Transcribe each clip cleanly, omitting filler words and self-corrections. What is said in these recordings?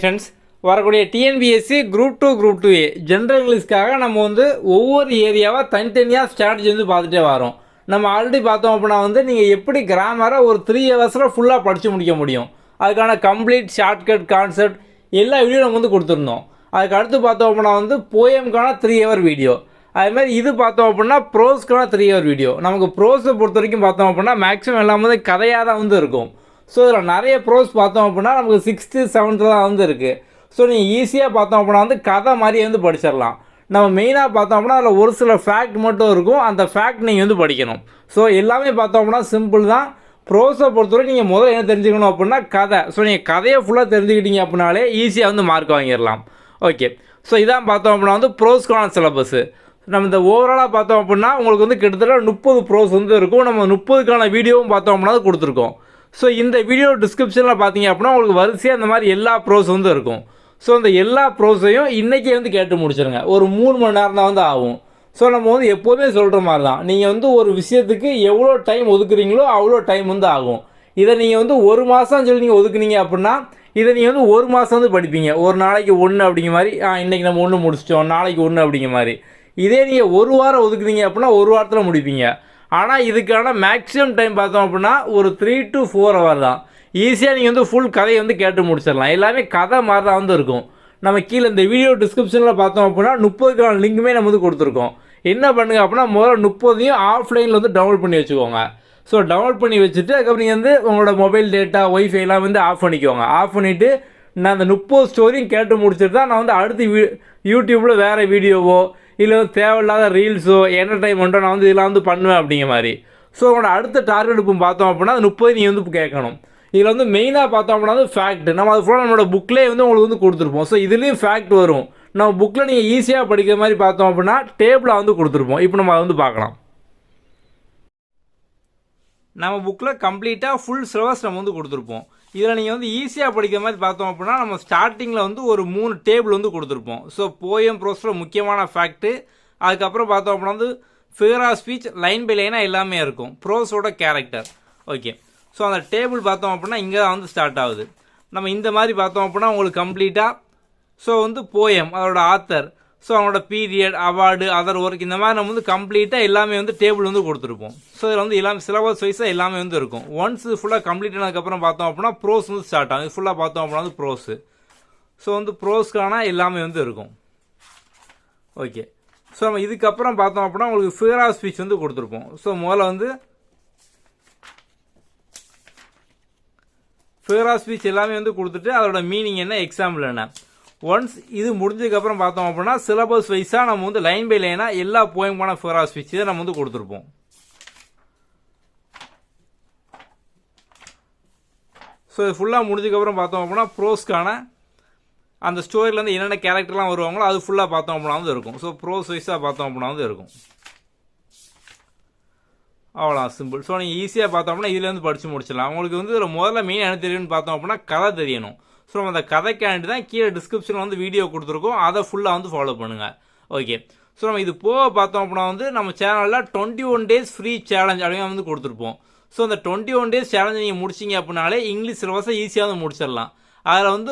Friends, வரக்கூடிய TNPSC group 2 group 2A general இங்கிலீஷ்க்காக நம்ம வந்து ஒவ்வொரு ஏரியாவாக தனித்தனியாக ஸ்ட்ராட்டஜி வந்து பார்த்துட்டே வரோம். நம்ம ஆல்ரெடி பார்த்தோம் அப்படின்னா வந்து நீங்கள் எப்படி கிராமரை ஒரு 3 ஹவர்ஸில் ஃபுல்லாக படித்து முடிக்க முடியும், அதுக்கான கம்ப்ளீட் ஷார்ட்கட் கான்செப்ட் எல்லா வீடியோ நம்ம வந்து கொடுத்துருந்தோம். அதுக்கு அடுத்து பார்த்தோம் அப்படின்னா வந்து போயம்கான 3 ஹவர் வீடியோ, அதுமாதிரி இது பார்த்தோம் அப்படின்னா ப்ரோஸ்க்கான 3 ஹவர் வீடியோ. நமக்கு ப்ரோஸை பொறுத்த வரைக்கும் பார்த்தோம் அப்படின்னா மேக்ஸிமம் எல்லாம் வந்து கதையாக தான் வந்து இருக்கும். ஸோ இதில் நிறைய ப்ரோஸ் பார்த்தோம் அப்படின்னா நமக்கு 6th 7th தான் வந்து இருக்குது. ஸோ நீங்கள் ஈஸியாக பார்த்தோம் அப்படின்னா வந்து கதை மாதிரி வந்து படிச்சிடலாம். நம்ம மெயினாக பார்த்தோம் அப்படின்னா அதில் ஒரு சில ஃபேக்ட் மட்டும் இருக்கும், அந்த ஃபேக்ட் நீங்கள் வந்து படிக்கணும். ஸோ எல்லாமே பார்த்தோம் அப்படின்னா சிம்பிள் தான். ப்ரோஸை பொறுத்தவரை நீங்கள் முதல்ல என்ன தெரிஞ்சுக்கணும் அப்படின்னா கதை. ஸோ நீங்கள் கதையை ஃபுல்லாக தெரிஞ்சுக்கிட்டீங்க அப்படின்னாலே ஈஸியாக வந்து மார்க் வாங்கிடலாம். ஓகே, ஸோ இதான் பார்த்தோம் அப்படின்னா வந்து ப்ரோஸ்க்கான சிலபஸ்ஸு. நம்ம இந்த ஓவராலாக பார்த்தோம் அப்படின்னா உங்களுக்கு வந்து கிட்டத்தட்ட 30 ப்ரோஸ் வந்து இருக்கும். நம்ம 30க்கான வீடியோவும் பார்த்தோம் அப்படின்னா கொடுத்துருக்கோம். ஸோ இந்த வீடியோ டிஸ்கிரிப்ஷனில் பார்த்தீங்க அப்படின்னா உங்களுக்கு வரிசையாக இந்த மாதிரி எல்லா ப்ரோஸ் வந்து இருக்கும். ஸோ இந்த எல்லா ப்ரோஸையும் இன்றைக்கி வந்து கேட்டு முடிச்சிருங்க. ஒரு 3 மணி நேரம் தான் வந்து ஆகும். ஸோ நம்ம வந்து எப்போதுமே சொல்கிற மாதிரி தான், நீங்கள் வந்து ஒரு விஷயத்துக்கு எவ்வளோ டைம் ஒதுக்குறீங்களோ அவ்வளோ டைம் வந்து ஆகும். இதை நீங்கள் வந்து 1 மாதம் சொல்லி நீங்கள் ஒதுக்குனீங்க அப்படின்னா இதை நீங்கள் வந்து 1 மாதம் வந்து படிப்பீங்க. ஒரு நாளைக்கு 1 அப்படிங்கிற மாதிரி, இன்றைக்கி நம்ம 1 முடிச்சிட்டோம், நாளைக்கு 1 அப்படிங்கிற மாதிரி. இதே நீங்கள் 1 வாரம் ஒதுக்குறீங்க அப்படின்னா 1 வாரத்தில் முடிப்பீங்க. ஆனால் இதுக்கான மேக்ஸிமம் டைம் பார்த்தோம் அப்படின்னா ஒரு 3 to 4 ஹவர் தான். ஈஸியாக நீங்கள் வந்து ஃபுல் கதையை வந்து கேட்டு முடிச்சிடலாம். எல்லாமே கதை மாதிரி தான் வந்து இருக்கும். நம்ம கீழே இந்த வீடியோ டிஸ்கிரிப்ஷனில் பார்த்தோம் அப்படின்னா 30க்கான லிங்க்குமே நம்ம வந்து கொடுத்துருக்கோம். என்ன பண்ணுங்கள் அப்படின்னா முதல்ல 30ஐயும் ஆஃப்லைனில் வந்து டவுன்லோட் பண்ணி வச்சுக்கோங்க. ஸோ டவுன்லோட் பண்ணி வச்சுட்டு அதுக்கப்புறம் நீங்கள் வந்து உங்களோட மொபைல் டேட்டா ஒய்ஃபைலாம் வந்து ஆஃப் பண்ணிக்கோங்க. ஆஃப் பண்ணிவிட்டு நான் அந்த 30 ஸ்டோரியும் கேட்டு முடிச்சுட்டு தான் நான் வந்து அடுத்து யூடியூப்பில் வேறு வீடியோவோ இல்லை வந்து தேவையில்லாத ரீல்ஸோ என்டர்டைன்மெண்ட்டோ நான் வந்து இதெல்லாம் வந்து பண்ணுவேன் அப்படிங்கிற மாதிரி. ஸோ உங்களோட அடுத்த டார்கெட் இப்போ பார்த்தோம் அப்படின்னா அது 30 நீங்கள் வந்து கேட்கணும். இதில் வந்து மெயினாக பார்த்தோம் அப்படின்னா வந்து ஃபேக்ட் நம்ம அது ஃபுல்லாக நம்மளோட புக்லேயே வந்து உங்களுக்கு வந்து கொடுத்துருப்போம். ஸோ இதுலேயும் ஃபேக்ட் வரும். நம்ம புக்கில் நீங்கள் ஈஸியாக படிக்கிற மாதிரி பார்த்தோம் அப்படின்னா டேபிளாக வந்து கொடுத்துருப்போம். இப்போ நம்ம அதை வந்து பார்க்கலாம். நம்ம புக்கில் கம்ப்ளீட்டாக ஃபுல் சிலபஸ் நம்ம வந்து கொடுத்துருப்போம். இதில் நீங்கள் வந்து ஈஸியாக படிக்கிற மாதிரி பார்த்தோம் அப்படின்னா நம்ம ஸ்டார்டிங்கில் வந்து ஒரு 3 டேபிள் வந்து கொடுத்துருப்போம். ஸோ போயம் ப்ரோஸில் முக்கியமான ஃபேக்ட்டு, அதுக்கப்புறம் பார்த்தோம் அப்படின்னா வந்து figure of speech line by லைனாக எல்லாமே இருக்கும், ப்ரோஸோட கேரக்டர். ஓகே, ஸோ அந்த டேபிள் பார்த்தோம் அப்படின்னா இங்கே தான் வந்து ஸ்டார்ட் ஆகுது. நம்ம இந்த மாதிரி பார்த்தோம் அப்படின்னா உங்களுக்கு கம்ப்ளீட்டாக ஸோ வந்து போயம் அதோட ஆத்தர், ஸோ அவங்களோட பீரியட், அவார்டு, அதர் ஒர்க், இந்த மாதிரி நம்ம வந்து கம்ப்ளீட்டாக எல்லாமே வந்து டேபிள் வந்து கொடுத்துருப்போம். ஸோ இதில் வந்து எல்லாமே சிலபஸ் வைஸாக எல்லாமே வந்து இருக்கும். ஒன்ஸ் இது ஃபுல்லாக கம்ப்ளீட் ஆனதுக்கப்புறம் பார்த்தோம் அப்படின்னா ப்ரோஸ் வந்து ஸ்டார்ட் ஆகும். இது ஃபுல்லாக பார்த்தோம் அப்படின்னா வந்து ப்ரோஸு. ஸோ வந்து ப்ரோஸ்க்கான எல்லாமே வந்து இருக்கும். ஓகே, ஸோ நம்ம இதுக்கப்புறம் பார்த்தோம் அப்படின்னா உங்களுக்கு ஃபிகர் ஆஃப் ஸ்பீச் வந்து கொடுத்துருப்போம். ஸோ முதல்ல வந்து ஃபிகர் ஆஃப் ஸ்பீச் எல்லாமே வந்து கொடுத்துட்டு அதோட மீனிங் என்ன, எக்ஸாம்பிள் என்ன. ஒன்ஸ் இது முடிஞ்சதுக்கப்புறம் பார்த்தோம் அப்படின்னா சிலபஸ் வைஸாக நம்ம வந்து லைன் பை லைனாக எல்லா போயமான ஃபிகர் ஆஃப் ஸ்பீச் இதை நம்ம வந்து கொடுத்துருப்போம். ஸோ இது ஃபுல்லாக முடிஞ்சதுக்கப்புறம் பார்த்தோம் அப்படின்னா ப்ரோஸ்க்கான அந்த ஸ்டோரியிலேருந்து என்னென்ன கேரக்டர்லாம் வருவாங்களோ அது ஃபுல்லாக பார்த்தோம் அப்படின்னா வந்து இருக்கும். ஸோ ப்ரோஸ் வைஸாக பார்த்தோம் அப்படின்னா வந்து இருக்கும். அவ்வளோ சிம்பிள். ஸோ நீங்கள் ஈஸியாக பார்த்தோம் அப்படின்னா இதுலேருந்து படித்து முடிச்சிடலாம். உங்களுக்கு வந்து இதில் முதல்ல மெயின் என்ன தெரியும்னு பார்த்தோம் அப்படின்னா கதை தெரியணும். ஸோ நம்ம அந்த கதைக்காண்டி தான் கீழே டிஸ்கிரிப்ஷனில் வந்து வீடியோ கொடுத்துருக்கோம், அதை ஃபுல்லாக வந்து ஃபாலோ பண்ணுங்கள். ஓகே, ஸோ நம்ம இது போக பார்த்தோம் அப்படின்னா வந்து நம்ம சேனலில் 21 days ஃப்ரீ சேலஞ்ச் அப்படின்னு வந்து கொடுத்துருப்போம். ஸோ அந்த 21 days சேலஞ்ச் நீங்கள் முடிச்சிங்க அப்படின்னாலே இங்கிலீஷ் சிலபஸை ஈஸியாக வந்து முடிச்சிடலாம். அதில் வந்து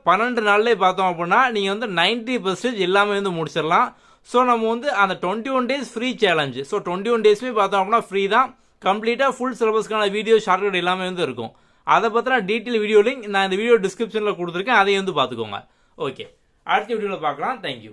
12 நாள்லேயே பார்த்தோம் அப்படின்னா நீங்கள் வந்து 90% எல்லாமே வந்து முடிச்சிடலாம். ஸோ நம்ம வந்து அந்த 21 days ஃப்ரீ சேலஞ்சு, ஸோ 21 daysமே பார்த்தோம் அப்படின்னா ஃப்ரீ தான். கம்ப்ளீட்டாக ஃபுல் சிலபஸ்க்கான வீடியோ ஷார்ட்கட் எல்லாமே வந்து இருக்கும். அதை பற்றின டீட்டெயில் வீடியோ லிங்க் நான் இந்த வீடியோ டிஸ்கிரிப்ஷனில் கொடுத்துருக்கேன், அதையும் வந்து பார்த்துக்கோங்க. ஓகே, அடுத்த வீடியோவில் பார்க்கலாம். தேங்க்யூ.